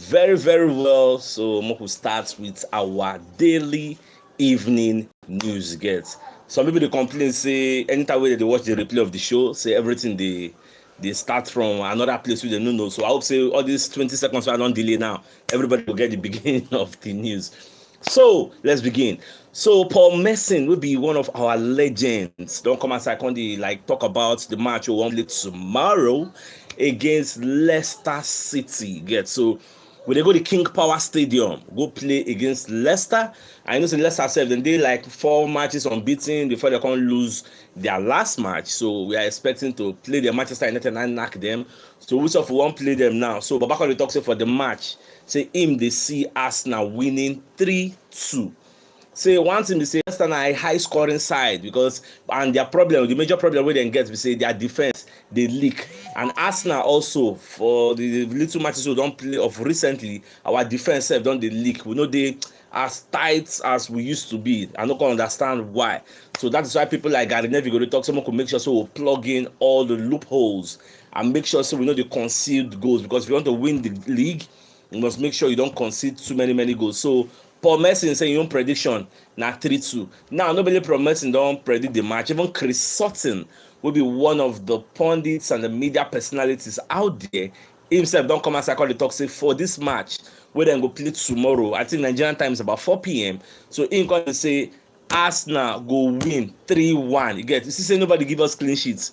very, very well. So Moku starts with our daily evening news gets. Some people they complain, say anytime they watch the replay of the show, say everything they start from another place with they no know. So I hope say all these 20 seconds so I don't delay now. Everybody will get the beginning of the news. So let's begin. So Paul Merson will be one of our legends. Don't come outside on the like talk about the match we won't play tomorrow against Leicester City. Get so when they go to King Power Stadium, go play against Leicester. I know say Leicester self then they like 4 matches unbeaten before they can't lose their last match. So we are expecting to play the Manchester United and knock them. So which of we won't play them now? So Babaka talks for the match. Say him they see Arsenal winning 3-2. Say one thing they say Arsenal a high scoring side because and their problem, the major problem we then get we say their defense they leak. And Arsenal also for the little matches we don't play of recently, our defense self don't they leak. We know they as tight as we used to be. I don't understand why. So that is why people like Gary Neville go to talk. Someone could make sure so we'll plug in all the loopholes and make sure so we know the conceded goals because if you want to win the league, you must make sure you don't concede too many goals. So Paul Merson saying your own prediction na 3-2. Now nobody Paul Merson don't predict the match. Even Chris Sutton will be one of the pundits and the media personalities out there. Himself don't come as I call the talk say for this match we then go play tomorrow. I think Nigerian time is about 4 p.m. So him going to say Arsenal go win 3-1. You get you see say nobody give us clean sheets.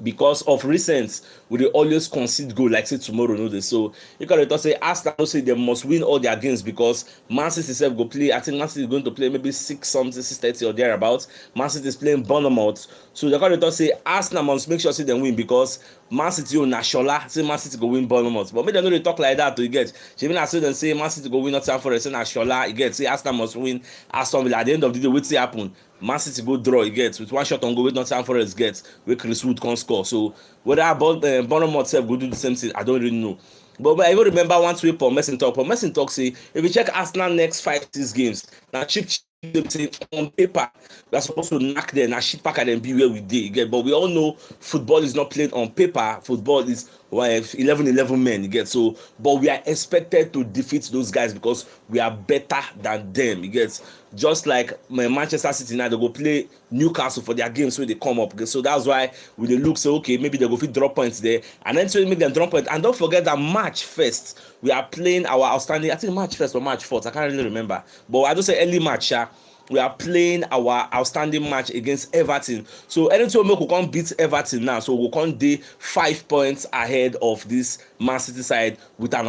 Because of recent, we always concede goal like say tomorrow, no dey. So you can say Arsenal say they must win all their games because Man City itself go play. I think Man City is going to play maybe 6:30 or thereabouts. Man City is playing Bournemouth. So they can say Arsenal must make sure say they win because Man City own Nashola say Man City go win Bournemouth. But maybe they know they talk like that to get. Even as them say Man City go win Nottingham Forest say Nashola, you get say Arsenal must win Aston Villa. At the end of the day, wetin happen? Man City go draw, you get with one shot on goal with Nottingham Forest get where Chris Wood can score. So whether Bournemouth self go do the same thing, I don't really know. But I even remember once we Paul Merson talk say if you check Arsenal next 5-6 games, now cheap say on paper we are supposed to knock them and shit pack at them be where we did get. But we all know football is not played on paper. Football is 11 men, you get. So but we are expected to defeat those guys because we are better than them, you get. Just like Manchester City now, they go play Newcastle for their games when they come up. Okay? So that's why we they look say okay, maybe they go fit drop points there, and then to make them drop points. And don't forget that March 1st we are playing our outstanding. I think March 1st or March 4th. I can't really remember. But I just say early March. We are playing our outstanding match against Everton. So anytime we can beat Everton now, so we can be 5 points ahead of this Man City side with no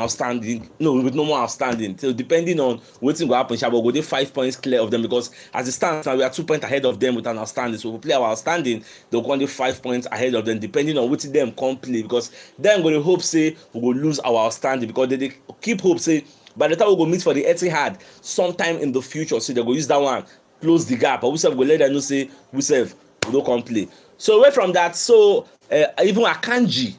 more outstanding. So depending on what will happen, we'll go 5 points clear of them because as it stands now, we are 2 points ahead of them with an outstanding. So if we play our outstanding, they'll go 5 points ahead of them, depending on which them can play. Because then we're going to hope say we will lose our outstanding because they keep hope say. By the time we go meet for the Etihad sometime in the future, so they go use that one, close the gap. But we self go let them know say we don't come play. So away from that, so even Akanji,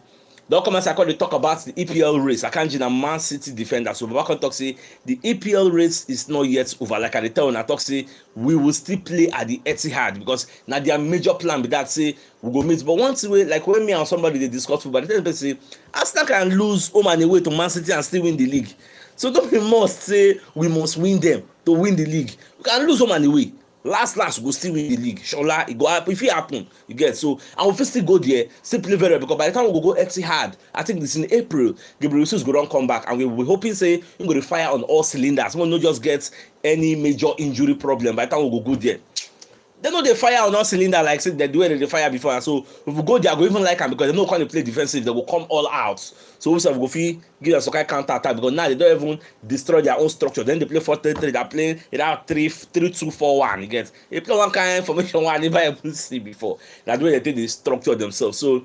don't come and say they talk about the EPL race. Akanji na Man City defender. So Babakon talk say the EPL race is not yet over. Like I tell una talk say we will still play at the Etihad because now their major plan be that say we go meet. But once we like when me and somebody they discuss football, they say Arsenal can lose home and away to Man City and still win the league. So don't be must say we must win them to win the league. We can lose home and away. Last we go still win the league. Shola, it go happen. If it happen, you get. So and we still go there, still play very well because by the time we go Etihad, I think this in April, Gabriel Jesus go come back and we hoping say we go to fire on all cylinders. We not just get any major injury problem by the time we go there. They know they fire on all cylinder like say they do it they fire before. And so if we go there, go even like them because they know can't play defensive, they will come all out. So we say we go fit give us a kind of counter attack because now they don't even destroy their own structure. Then they play 4-3-3, they're playing it out 3-2-4-1. You get they play one kind of formation one I never even see before. That's the way they take the structure themselves. So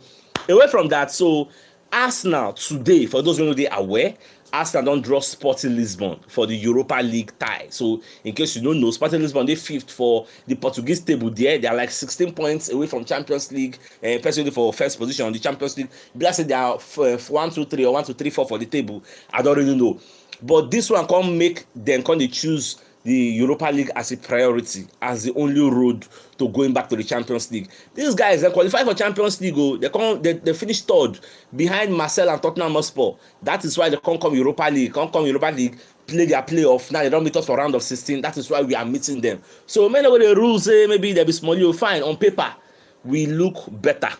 away from that, so Arsenal today, for those who know they are aware, Arsenal don't draw Sporting Lisbon for the Europa League tie. So in case you don't know, Sporting Lisbon they 5th for the Portuguese table there. They are like 16 points away from Champions League, especially for first position on the Champions League. Let's say they are 1, 2, 3 or 1, 2, 3, 4 for the table. I don't really know. But this one can't make them can they choose the Europa League as a priority, as the only road to going back to the Champions League. These guys, they qualify for Champions League. They finished third behind Marseille and Tottenham Hotspur. That is why they can't come Europa League. Play their playoff. Now they don't meet us for round of 16. That is why we are meeting them. So many of the rules say maybe they'll be small. Fine, on paper we look better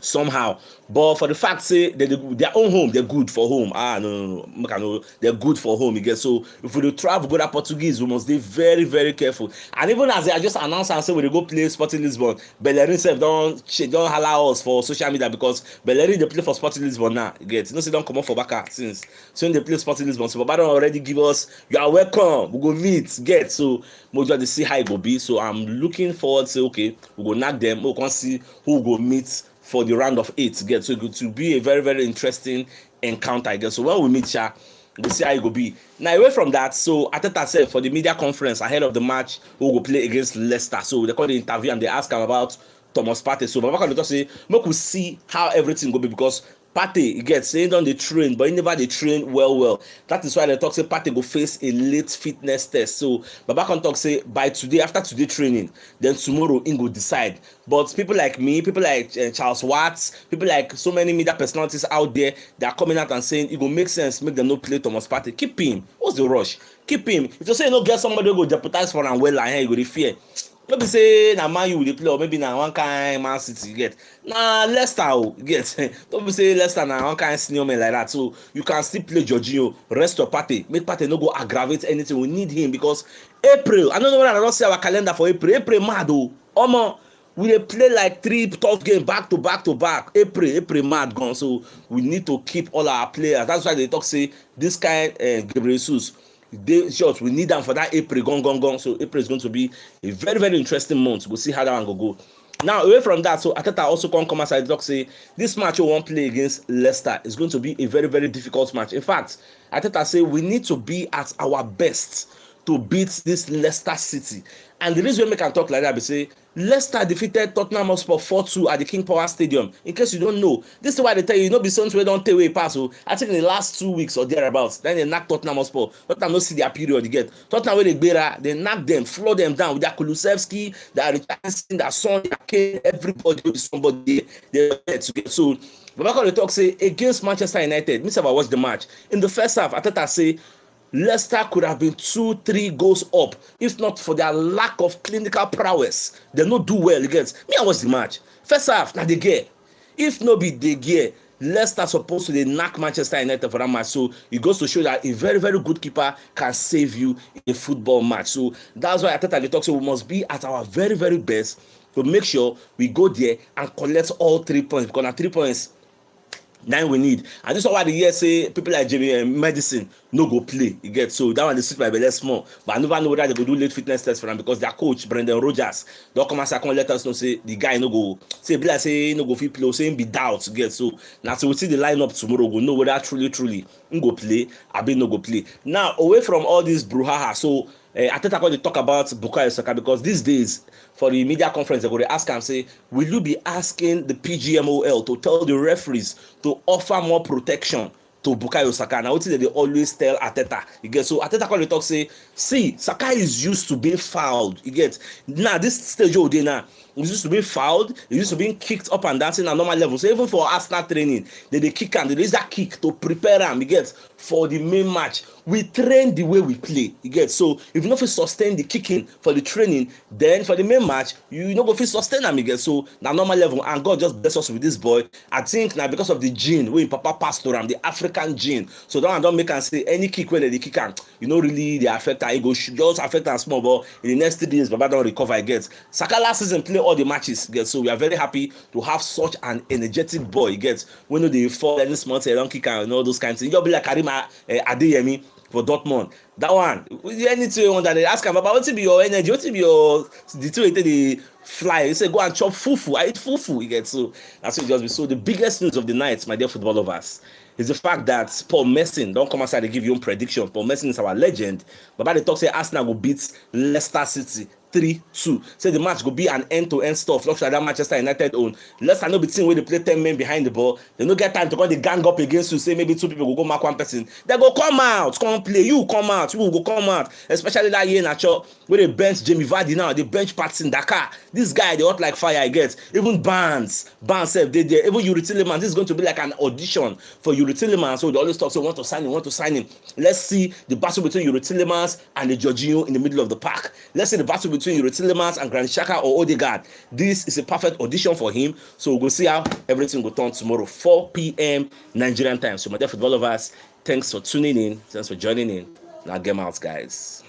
somehow, but for the fact say their own home, they're good for home. No, they're good for home. You get, so if we do travel go that Portuguese, we must be very, very careful. And even as they just announced and say we go play Sporting Lisbon, Bellerin self don't allow us for social media, because Bellerin they play for Sporting Lisbon now. You get, say don't come up for Baka since they play Sporting Lisbon. So Baba don't already give us, you are welcome, we go meet, get. So we just see how it go be. So I'm looking forward to, okay, we go knock them, we can see who go meet for the round of 8 get. So it will be a very, very interesting encounter, I guess. So when we meet ya, we'll see how it will be. Now away from that, so Ateta said for the media conference ahead of the match, we will play against Leicester. So they call the interview and they ask him about Thomas Partey. So Baba can just say, make we see how everything go be, because Partey, he gets saying on the train, but he never they train well. That is why they talk say Partey go face a late fitness test. So Baba can talk say by today, after today training, then tomorrow he go decide. But people like me, people like Charles Watts, people like so many media personalities out there, they are coming out and saying it go make sense, make them not play Thomas Partey. Keep him. What's the rush? Keep him. If you say you no get somebody who go jeopardize for him well, and you go fear. Maybe say na Man U will play, or maybe na one kind Man City get. Nah, Leicester get. Don't be say Leicester na one kind senior man like that. So you can still play Jorginho, rest your Partey, make Partey no go aggravate anything. We need him, because April, I don't know whether I don't see our calendar for April. April mad oh. We dey play like 3 tough games back to back. April mad gone. So we need to keep all our players. That's why they talk say this kind Gabriel Jesus. We need them for that April gone. So April is going to be a very, very interesting month. We'll see how that one go. Now away from that, so Ateta also come aside talk say this match we won't play against Leicester is going to be a very, very difficult match. In fact, Ateta say we need to be at our best to beat this Leicester City. And the reason we can talk like that is say Leicester defeated Tottenham Hotspur 4-2 at the King Power Stadium. In case you don't know, this is why they tell you, be something we don't take away pass. So I think in the last 2 weeks or thereabouts, then they knock Tottenham Hotspur. Tottenham don't see their period you get. Tottenham when they knock them, floor them down with their Kulusevski, their Richardson, their Son, their Kane, everybody with somebody they're to get. So Babaka they talk say against Manchester United, Mr. I watched the match. In the first half, Ateta say Leicester could have been 2-3 goals up if not for their lack of clinical prowess. They no do well against me. I watch the match. First half, now they get. If no be they get, Leicester supposed to knock Manchester United for that match. So it goes to show that a very, very good keeper can save you in a football match. So that's why I thought they talk. So we must be at our very, very best to make sure we go there and collect all 3 points, because now 3 points now we need. And this is why the year say people like Jamie Medicine no go play. You get, so that one they sit my belly small. But I never know whether they go do late fitness test for them, because their coach Brendan Rodgers don't come and say let us know say the guy no go say be like say no go fit play, say be doubt. You get, so now so we see the lineup tomorrow, go know whether truly go play, I be no go play. Now away from all this brouhaha, so Ateta going to talk about Bukayo Saka, because these days for the media conference they're going to ask him say, will you be asking the PGMOL to tell the referees to offer more protection to Bukayo Saka? Now what is they always tell Ateta? You get, so Ateta going to talk say, see, Saka is used to being fouled. You get, now this stage of day now, he's used to being fouled, he's used to being kicked up and dancing at normal level. So even for Arsenal training, they kick him, they use that kick to prepare him, you get, for the main match. We train the way we play, you get. So if you not sustain the kicking for the training, then for the main match, you not go fit sustain them, you get. So now normal level, and God just bless us with this boy. I think now because of the gene, when Papa passed to him, the African gene. So don't make and say any kick when they kick him, you know really they affect her. It go just affect her small, but in the next 3 days, Baba don't recover again. Saka last season play all the matches, get. So we are very happy to have such an energetic boy, get. When they fall any small say don't kick and all those kinds of things. You'll be like Karima Adeyemi for Dortmund. That one, anything you want that they ask him about, what be your energy, what be your the two they fly. You say go and chop fufu. I eat fufu, you get. So that's what it just be. So the biggest news of the night, my dear football lovers, is the fact that Paul Merson don't come outside to give you own prediction. Paul Merson is our legend. But by the talk say Arsenal will beat Leicester City 3-2. Say the match go be an end-to-end stuff. Look at that Manchester United own. Leicester no be team where they play 10 men behind the ball. They no get time to go the gang up against you. Say maybe 2 people go mark 1 person. They go come out, come play. You come out, you go come out. Especially that year in Nacho where they bench Jamie Vardy now. They bench Patson Dakar. This guy they hot like fire. I get even Barnes said they there. Even Yuri Tillemans. This is going to be like an audition for Yuri Tillemans. So they always talk. So want to sign him. Let's see the battle between Yuri Tillemans and the Jorginho in the middle of the park. Let's see the battle between Yuri Tillemans and Granit Xhaka or Odegaard. This is a perfect audition for him. So we'll see how everything will turn tomorrow, 4 p.m. Nigerian time. So my dear football lovers, thanks for tuning in. Thanks for joining in. Now game out, guys.